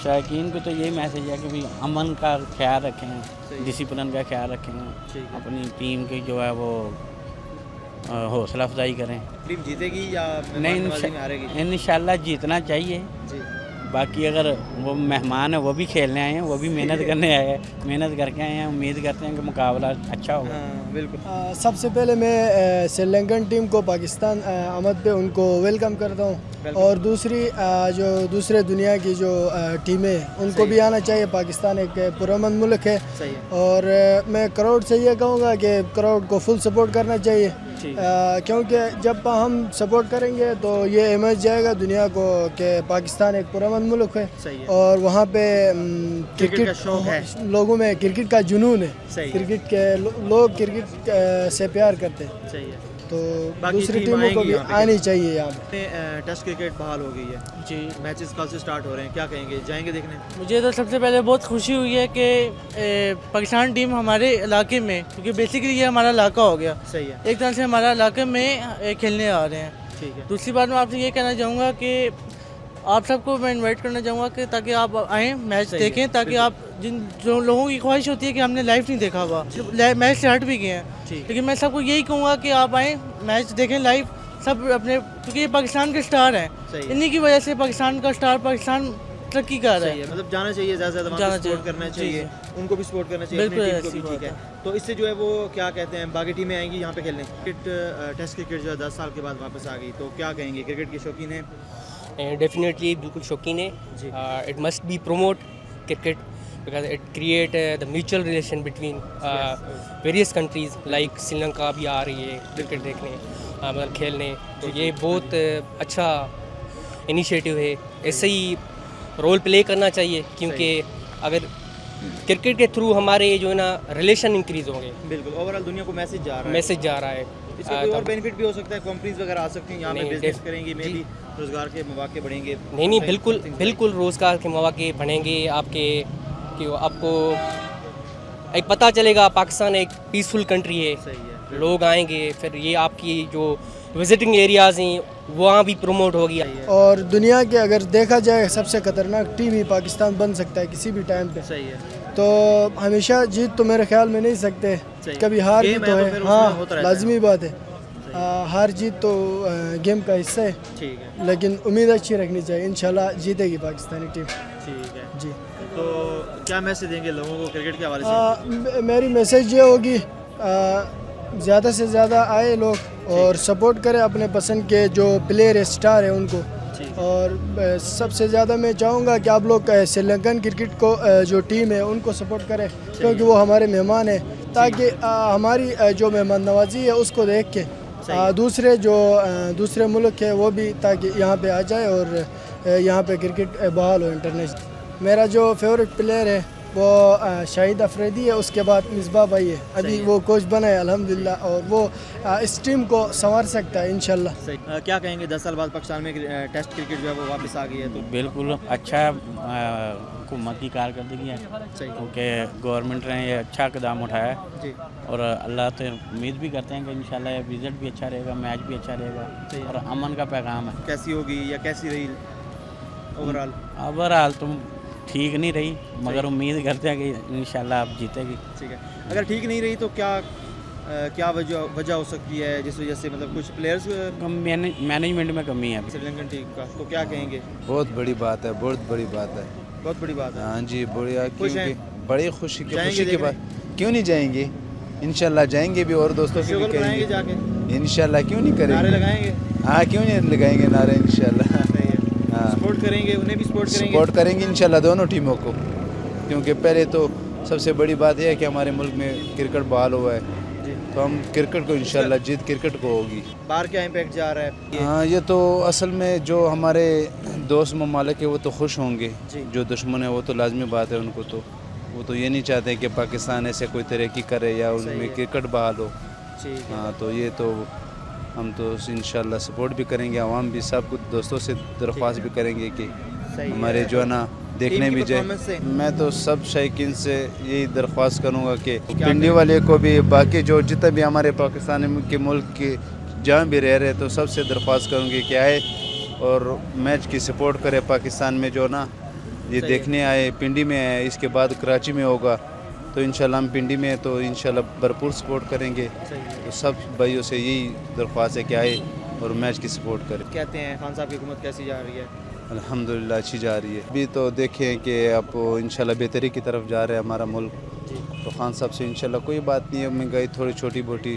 شائقین کو تو یہی میسیج ہے کہ بھی امن کا خیال رکھیں, ڈسپلن کا خیال رکھیں, اپنی ٹیم کی جو ہے وہ حوصلہ افزائی کریں. ٹیم جیتے گی یا نہیں, انشاءاللہ جیتنا چاہیے. باقی اگر وہ مہمان ہیں وہ بھی کھیلنے آئے ہیں, وہ بھی محنت کرنے آئے ہیں, محنت کر کے آئے ہیں, امید کرتے ہیں کہ مقابلہ اچھا ہوگا. بالکل. سب سے پہلے میں سری لنکن ٹیم کو پاکستان آمد پہ ان کو ویلکم کرتا ہوں, اور دوسری جو دوسرے دنیا کی جو ٹیمیں ان کو بھی آنا چاہیے. پاکستان ایک پرامن ملک ہے, اور میں کراؤڈ سے یہ کہوں گا کہ کراؤڈ کو فل سپورٹ کرنا چاہیے, کیونکہ جب ہم سپورٹ کریں گے تو یہ امیج جائے گا دنیا کو کہ پاکستان ایک پرامن ملک ہے, اور وہاں پہ کرکٹ لوگوں میں کرکٹ کا جنون ہے, کرکٹ کے لوگ کرکٹ سے پیار کرتے ہیں, تو دوسری ٹیموں کو بھی آنی چاہیے. یہاں پہ ٹیسٹ کرکٹ بحال ہو گئی ہے جی, میچز کل سے سٹارٹ ہو رہے ہیں, کیا کہیں گے, جائیں گے دیکھنے؟ مجھے تو سب سے پہلے بہت خوشی ہوئی ہے کہ پاکستان ٹیم ہمارے علاقے میں, کیونکہ بیسیکلی یہ ہمارا علاقہ ہو گیا, صحیح ہے, ایک طرح سے ہمارا علاقے میں کھیلنے آ رہے ہیں. ٹھیک ہے. دوسری بات میں آپ سے یہ کہنا چاہوں گا کہ آپ سب کو میں انوائٹ کرنا چاہوں گا کہ تاکہ آپ آئیں میچ دیکھیں, تاکہ آپ جو لوگوں کی خواہش ہوتی ہے کہ ہم نے لائیو نہیں دیکھا ہوا, میچ سے ہٹ بھی گئے ہیں, لیکن میں سب کو یہی کہوں گا کہ آپ آئیں میچ دیکھیں لائیو سب اپنے, کیونکہ یہ پاکستان کے سٹار ہیں, انہی کی وجہ سے پاکستان کا سٹار پاکستان ترقی کر رہا ہے. مطلب جانا چاہیے, زیادہ سے زیادہ سپورٹ کرنا چاہیے, ان کو بھی سپورٹ کرنا چاہیے, اپنی ٹیم کو بھی. ٹھیک ہے, تو اس سے جو ہے وہ کیا کہتے ہیں باقی ٹیمیں آئیں گی یہاں پہ کھیلنے. کرکٹ ٹیسٹ کرکٹ جو ہے 10 سال کے بعد واپس آ گئی, تو کیا کہیں گے, کرکٹ کے شوقین ہیں؟ ڈیفینیٹلی بالکل شوقین ہے. It must be promote cricket because it create the mutual relation between various countries like Sri Lanka بھی آ رہی ہے کرکٹ دیکھنے, مطلب کھیلنے, تو یہ بہت اچھا انیشیٹو ہے. ایسے ہی رول پلے کرنا چاہیے, کیونکہ اگر کرکٹ کے تھرو ہمارے جو ہے نا ریلیشن انکریز ہوں گے. بالکل, اوور آل دنیا کو میسج جا رہا ہے. اس سے کوئی اور بینیفٹ بھی ہو سکتا ہے, کمپنیز وغیرہ آ سکتی ہیں یہاں پہ بزنس کریں گی, میں بھی روزگار کے مواقع بڑھیں گے. نہیں بالکل بالکل روزگار کے مواقع بڑھیں گے آپ کے, کہ آپ کو ایک پتہ چلے گا پاکستان ایک پیسفل کنٹری ہے, لوگ آئیں گے, پھر یہ آپ کی جو وزٹنگ ایریاز ہیں وہاں بھی پروموٹ ہو گیا. اور دنیا کے اگر دیکھا جائے سب سے خطرناک ٹیم ہی پاکستان بن سکتا ہے کسی بھی ٹائم پہ. صحیح ہے, تو ہمیشہ جیت تو میرے خیال میں نہیں سکتے, کبھی ہار بھی تو ہے, ہاں لازمی بات ہے, ہار جیت تو گیم کا حصہ ہے. ٹھیک ہے, لیکن امید اچھی رکھنی چاہیے, انشاءاللہ جیتے گی پاکستانی ٹیم. ٹھیک ہے جی, تو کیا میسج دیں گے لوگوں کو کرکٹ کے حوالے سے؟ میری میسج یہ ہوگی زیادہ سے زیادہ آئے لوگ اور سپورٹ کریں اپنے پسند کے جو پلیئر ہے, سٹار ہے ان کو. اور سب سے زیادہ میں چاہوں گا کہ آپ لوگ سری لنکن کرکٹ کو جو ٹیم ہے ان کو سپورٹ کریں, کیونکہ وہ ہمارے مہمان ہیں, تاکہ ہماری جو مہمان نوازی ہے اس کو دیکھ کے دوسرے ملک ہے وہ بھی تاکہ یہاں پہ آ جائے اور یہاں پہ کرکٹ بحال ہو انٹرنیشنل. میرا جو فیوریٹ پلیئر ہے وہ شاہد افریدی ہے, اس کے بعد مصباح بھائی ہے, ابھی وہ کوچ بنا ہے الحمدللہ, اور وہ اس ٹیم کو سنوار سکتا ہے انشاءاللہ. کیا کہیں گے 10 سال بعد پاکستان میں ٹیسٹ کرکٹ جو ہے وہ واپس آ گئی ہے؟ تو بالکل اچھا حکومت کی کارکردگی ہے, کیونکہ گورنمنٹ نے یہ اچھا اقدام اٹھایا ہے, اور اللہ سے امید بھی کرتے ہیں کہ انشاءاللہ یہ وزٹ بھی اچھا رہے گا, میچ بھی اچھا رہے گا, اور امن کا پیغام ہے. کیسی ہوگی یا کیسی رہی اوور آل تم ٹھیک نہیں رہی, مگر امید کرتے ہیں کہ انشاءاللہ آپ جیتے گی. ٹھیک ہے, اگر ٹھیک نہیں رہی تو کیا وجہ ہو سکتی ہے جس وجہ سے, مطلب کچھ پلیئرز مینجمنٹ میں کمی ہے سری لنکن ٹیم کا, تو کیا کہیں گے؟ بہت بڑی بات ہے, بہت بڑی بات ہے, بہت بڑی بات ہے. ہاں جی, بڑھیا, کیونکہ بڑی خوشی کے بعد کیوں نہیں جائیں گے, انشاءاللہ جائیں گے بھی, اور دوستوں کو بھی کہیں گے جا کے انشاءاللہ, کیوں نہیں کریں گے, نعرے لگائیں گے. ہاں کیوں نہیں لگائیں گے نعرے, انشاءاللہ سپورٹ کریں گے, انہیں بھی سپورٹ کریں گے انشاءاللہ دونوں ٹیموں کو, کیونکہ پہلے تو سب سے بڑی بات یہ ہے کہ ہمارے ملک میں کرکٹ بحال ہوا ہے, تو ہم کرکٹ کو انشاءاللہ جیت کرکٹ کو ہوگی. باہر کیا امپیکٹ جا رہا ہے؟ ہاں, یہ تو اصل میں جو ہمارے دوست ممالک ہیں وہ تو خوش ہوں گے, جو دشمن ہیں وہ تو لازمی بات ہے, ان کو تو وہ تو یہ نہیں چاہتے کہ پاکستان ایسے کوئی ترقی کرے یا ان میں کرکٹ بحال ہو. ہاں, تو یہ تو ہم تو انشاءاللہ سپورٹ بھی کریں گے, عوام بھی, سب کچھ دوستوں سے درخواست بھی کریں گے کہ ہمارے جو ہے نا دیکھنے بھی جائے. میں تو سب شائقین سے یہی درخواست کروں گا کہ پنڈی والے کو بھی, باقی جو جتنے بھی ہمارے پاکستان کے ملک کے جہاں بھی رہ رہے, تو سب سے درخواست کروں گی کہ آئے اور میچ کی سپورٹ کرے. پاکستان میں جو نا یہ دیکھنے آئے پنڈی میں ہے، اس کے بعد کراچی میں ہوگا، تو انشاءاللہ ہم پنڈی میں تو انشاءاللہ بھرپور سپورٹ کریں گے. تو سب بھائیوں سے یہی درخواست ہے کہ آئے اور میچ کی سپورٹ کریں. کہتے ہیں خان صاحب کی حکومت کیسی جا رہی ہے؟ الحمدللہ اچھی جا رہی ہے. ابھی تو دیکھیں کہ اب انشاءاللہ بہتری کی طرف جا رہا ہے ہمارا ملک. تو خان صاحب سے انشاءاللہ کوئی بات نہیں ہے، مہنگائی تھوڑی چھوٹی موٹی